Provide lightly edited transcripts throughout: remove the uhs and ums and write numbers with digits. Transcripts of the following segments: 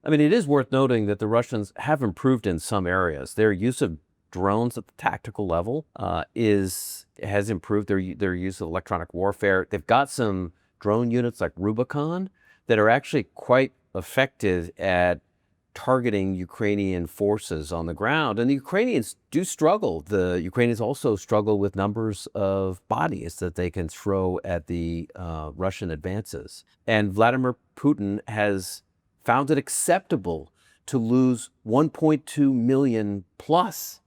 I mean, it is worth noting that the Russians have improved in some areas. Their use of drones at the tactical level has improved. Their use of electronic warfare. They've got some drone units like Rubicon that are actually quite effective at targeting Ukrainian forces on the ground. And the Ukrainians do struggle. The Ukrainians also struggle with numbers of bodies that they can throw at the Russian advances. And Vladimir Putin has found it acceptable to lose 1.2 million plus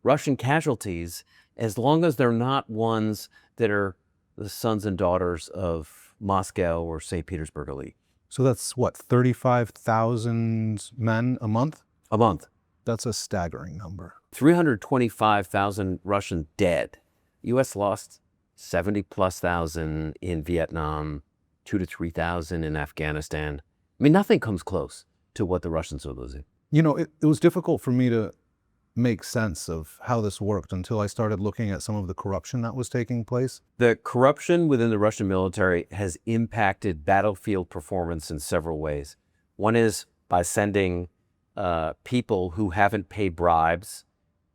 Russian casualties as long as they're not ones that are the sons and daughters of Moscow or St. Petersburg elite. So that's what, 35,000 men a month? A month. That's a staggering number. 325,000 Russian dead. U.S. lost 70 plus thousand in Vietnam, 2 to 3,000 in Afghanistan. I mean, nothing comes close to what the Russians are losing. You know, it was difficult for me to make sense of how this worked until I started looking at some of the corruption that was taking place. The corruption within the Russian military has impacted battlefield performance in several ways. One is by sending people who haven't paid bribes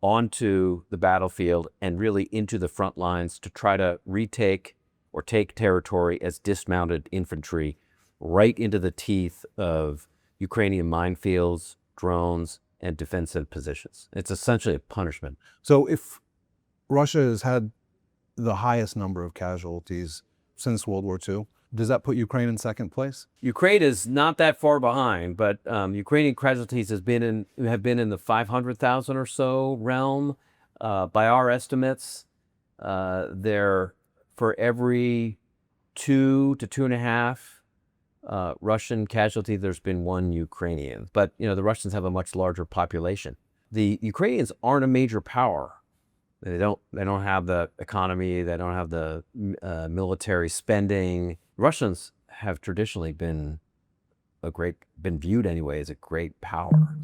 onto the battlefield and really into the front lines to try to retake or take territory as dismounted infantry right into the teeth of Ukrainian minefields, drones, and defensive positions. It's essentially a punishment. So if Russia has had the highest number of casualties since World War II, does that put Ukraine in second place? Ukraine is not that far behind, but Ukrainian casualties have been in the 500,000 or so realm. By our estimates, there for every 2 to 2.5 Russian casualty, there's been 1 Ukrainian. But you know, the Russians have a much larger population. The Ukrainians aren't a major power. They don't have the economy. They don't have the military spending. Russians have traditionally been viewed anyway as a great power.